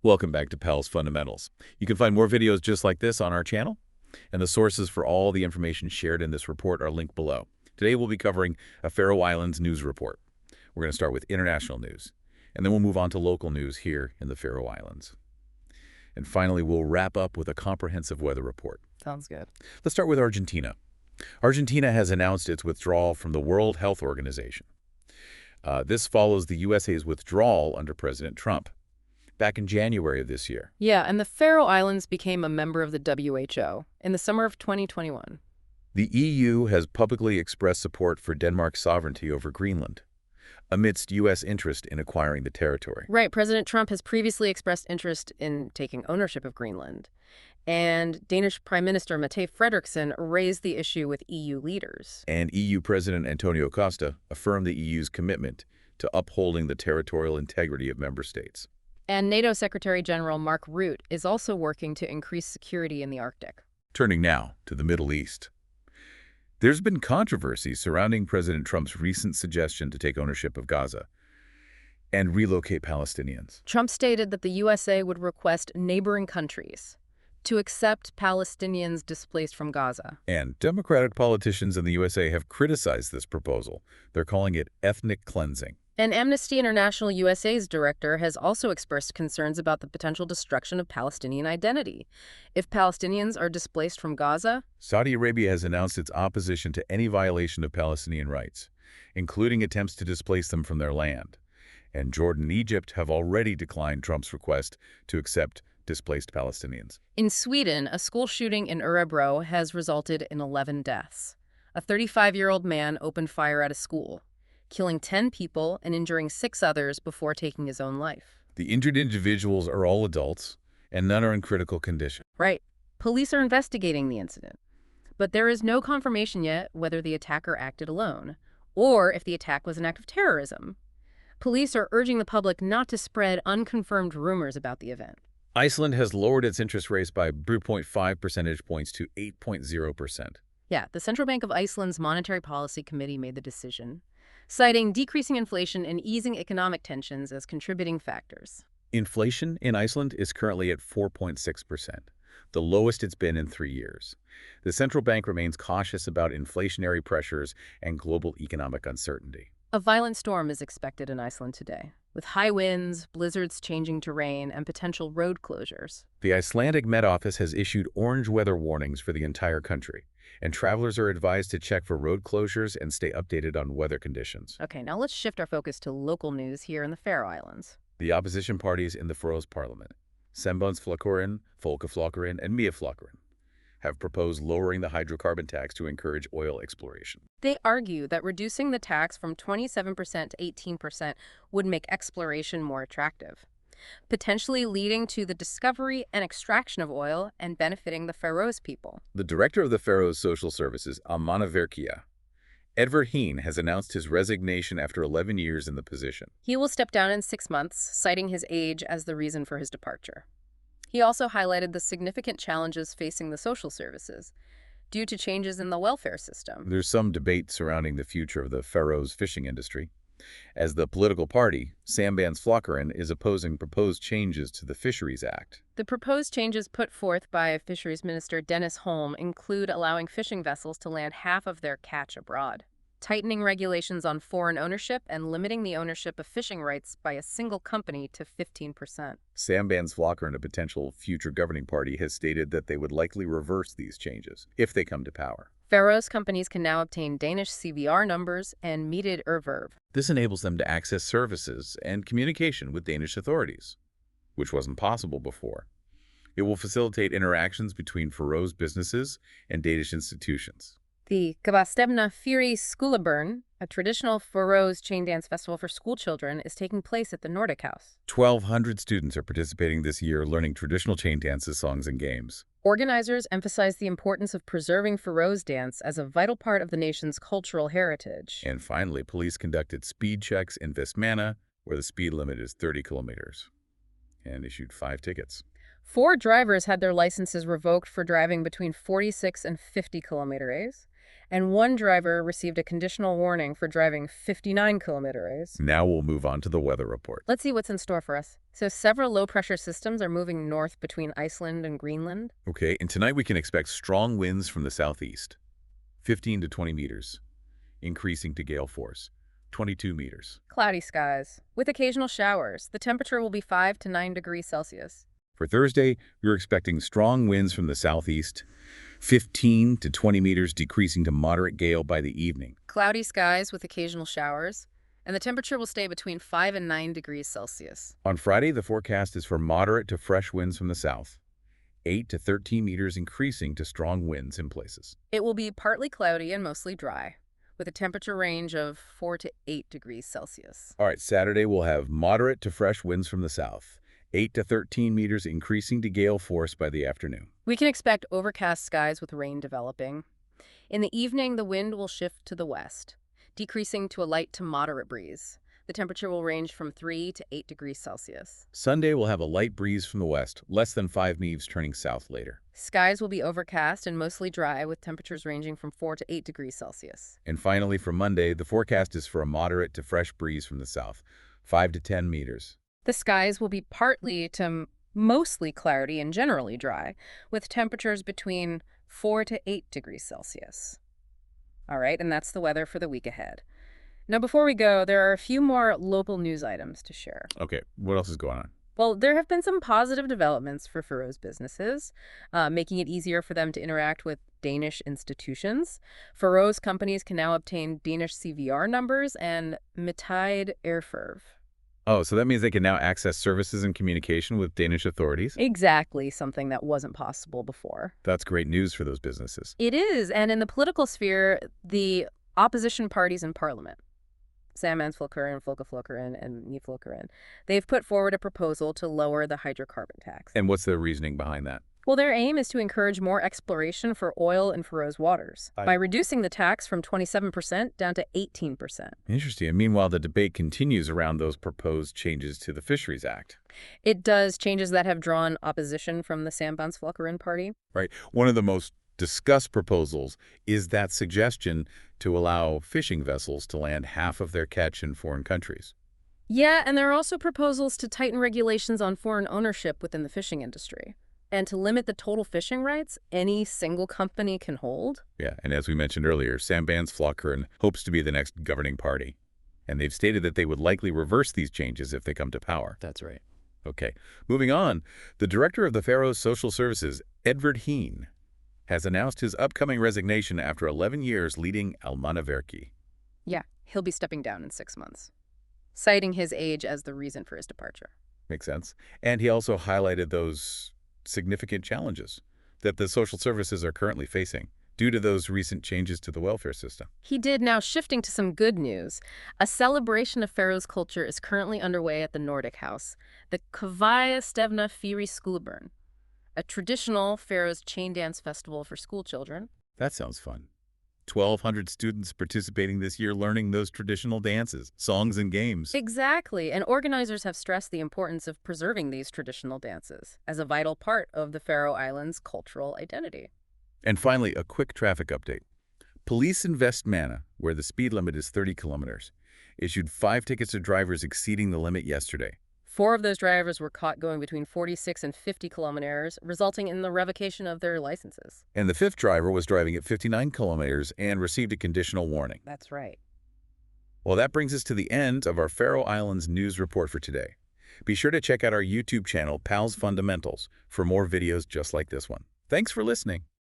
Welcome back to Pal's Fundamentals. You can find more videos just like this on our channel, and the sources for all the information shared in this report are linked below. Today we'll be covering a Faroe Islands news report. We're going to start with international news, and then we'll move on to local news here in the Faroe Islands. And finally, we'll wrap up with a comprehensive weather report. Sounds good. Let's start with Argentina. Argentina has announced its withdrawal from the World Health Organization. This follows the USA's withdrawal under President Trump back in January of this year. Yeah, and the Faroe Islands became a member of the WHO in the summer of 2021. The EU has publicly expressed support for Denmark's sovereignty over Greenland, amidst U.S. interest in acquiring the territory. Right, President Trump has previously expressed interest in taking ownership of Greenland. And Danish Prime Minister Mette Frederiksen raised the issue with EU leaders. And EU President Antonio Costa affirmed the EU's commitment to upholding the territorial integrity of member states. And NATO Secretary General Mark Rutte is also working to increase security in the Arctic. Turning now to the Middle East. There's been controversy surrounding President Trump's recent suggestion to take ownership of Gaza and relocate Palestinians. Trump stated that the USA would request neighboring countries to accept Palestinians displaced from Gaza. And Democratic politicians in the USA have criticized this proposal. They're calling it ethnic cleansing. And Amnesty International USA's director has also expressed concerns about the potential destruction of Palestinian identity. If Palestinians are displaced from Gaza, Saudi Arabia has announced its opposition to any violation of Palestinian rights, including attempts to displace them from their land. And Jordan and Egypt have already declined Trump's request to accept displaced Palestinians. In Sweden, a school shooting in Örebro has resulted in 11 deaths. A 35-year-old man opened fire at a school, killing 10 people and injuring 6 others before taking his own life. The injured individuals are all adults, and none are in critical condition. Right. Police are investigating the incident. But there is no confirmation yet whether the attacker acted alone, or if the attack was an act of terrorism. Police are urging the public not to spread unconfirmed rumors about the event. Iceland has lowered its interest rates by 0.5 percentage points to 8.0%. Yeah, the Central Bank of Iceland's Monetary Policy Committee made the decision, citing decreasing inflation and easing economic tensions as contributing factors. Inflation in Iceland is currently at 4.6%, the lowest it's been in 3 years. The central bank remains cautious about inflationary pressures and global economic uncertainty. A violent storm is expected in Iceland today, with high winds, blizzards changing to rain, and potential road closures. The Icelandic Met Office has issued orange weather warnings for the entire country, and travelers are advised to check for road closures and stay updated on weather conditions. Okay, now let's shift our focus to local news here in the Faroe Islands. The opposition parties in the Faroes parliament, Sambandsflokkurin, Folkeflokkurin, and Miðflokkurin, have proposed lowering the hydrocarbon tax to encourage oil exploration. They argue that reducing the tax from 27% to 18% would make exploration more attractive, potentially leading to the discovery and extraction of oil and benefiting the Faroes people. The director of the Faroes Social Services, Almannavirkja, Edvard Heen, has announced his resignation after 11 years in the position. He will step down in 6 months, citing his age as the reason for his departure. He also highlighted the significant challenges facing the social services due to changes in the welfare system. There's some debate surrounding the future of the Faroes fishing industry, as the political party, Sambandsflokkurin, is opposing proposed changes to the Fisheries Act. The proposed changes put forth by Fisheries Minister Dennis Holm include allowing fishing vessels to land half of their catch abroad, tightening regulations on foreign ownership, and limiting the ownership of fishing rights by a single company to 15%. Sambandsflokkurin, a potential future governing party, has stated that they would likely reverse these changes if they come to power. Faroes companies can now obtain Danish CVR numbers and meted erverv. This enables them to access services and communication with Danish authorities, which wasn't possible before. It will facilitate interactions between Faroes businesses and Danish institutions. The Kvastevna Fyri Skulaburn, a traditional Faroes chain dance festival for school children, is taking place at the Nordic House. 1,200 students are participating this year, learning traditional chain dances, songs, and games. Organizers emphasize the importance of preserving Faroes dance as a vital part of the nation's cultural heritage. And finally, police conducted speed checks in Vestmanna, where the speed limit is 30 kilometers, and issued 5 tickets. 4 drivers had their licenses revoked for driving between 46 and 50 kilometers. And one driver received a conditional warning for driving 59 kilometers. Now we'll move on to the weather report. Let's see what's in store for us. So several low-pressure systems are moving north between Iceland and Greenland. Okay, and tonight we can expect strong winds from the southeast, 15 to 20 meters, increasing to gale force, 22 meters. Cloudy skies, with occasional showers. The temperature will be 5 to 9 degrees Celsius. For Thursday, we're expecting strong winds from the southeast, 15 to 20 meters, decreasing to moderate gale by the evening. Cloudy skies with occasional showers, and the temperature will stay between 5 and 9 degrees Celsius. On Friday, the forecast is for moderate to fresh winds from the south, 8 to 13 meters, increasing to strong winds in places. It will be partly cloudy and mostly dry, with a temperature range of 4 to 8 degrees Celsius. All right, Saturday we'll have moderate to fresh winds from the south, 8 to 13 meters, increasing to gale force by the afternoon. We can expect overcast skies with rain developing. In the evening, the wind will shift to the west, decreasing to a light to moderate breeze. The temperature will range from 3 to 8 degrees Celsius. Sunday will have a light breeze from the west, less than 5 meves, turning south later. Skies will be overcast and mostly dry, with temperatures ranging from 4 to 8 degrees Celsius. And finally, for Monday, the forecast is for a moderate to fresh breeze from the south, 5 to 10 meters. The skies will be partly to mostly cloudy and generally dry, with temperatures between 4 to 8 degrees Celsius. All right, and that's the weather for the week ahead. Now, before we go, there are a few more local news items to share. Okay, what else is going on? Well, there have been some positive developments for Faroe's businesses, making it easier for them to interact with Danish institutions. Faroe's companies can now obtain Danish CVR numbers and Mitide Erfurv. Oh, so that means they can now access services and communication with Danish authorities? Exactly, something that wasn't possible before. That's great news for those businesses. It is, and in the political sphere, the opposition parties in parliament, Sambandsflokkurin, Folkeflokkurin, and Niflokkurin, they've put forward a proposal to lower the hydrocarbon tax. And what's the reasoning behind that? Well, their aim is to encourage more exploration for oil in Faroe's waters by reducing the tax from 27% down to 18%. Interesting. And meanwhile, the debate continues around those proposed changes to the Fisheries Act. It does, changes that have drawn opposition from the Sambandsflokkurin party. Right. One of the most discussed proposals is that suggestion to allow fishing vessels to land half of their catch in foreign countries. Yeah, and there are also proposals to tighten regulations on foreign ownership within the fishing industry, and to limit the total fishing rights any single company can hold. Yeah, and as we mentioned earlier, Sambandsflokkurin hopes to be the next governing party. And they've stated that they would likely reverse these changes if they come to power. That's right. Okay, moving on. The director of the Faroe Social Services, Edvard Heen, has announced his upcoming resignation after 11 years leading Almannaverki. Yeah, he'll be stepping down in 6 months, citing his age as the reason for his departure. Makes sense. And he also highlighted those significant challenges that the social services are currently facing due to those recent changes to the welfare system. He did. Now, shifting to some good news, a celebration of Faroes culture is currently underway at the Nordic House, the Kvaya Stevna Fyri Skolebarn, a traditional Faroes chain dance festival for school children. That sounds fun. 1,200 students participating this year learning those traditional dances, songs, and games. Exactly, and organizers have stressed the importance of preserving these traditional dances as a vital part of the Faroe Islands' cultural identity. And finally, a quick traffic update. Police in Vestmanna, where the speed limit is 30 kilometers, issued 5 tickets to drivers exceeding the limit yesterday. 4 of those drivers were caught going between 46 and 50 kilometers, resulting in the revocation of their licenses. And the 5th driver was driving at 59 kilometers and received a conditional warning. That's right. Well, that brings us to the end of our Faroe Islands news report for today. Be sure to check out our YouTube channel, Pals Fundamentals, for more videos just like this one. Thanks for listening.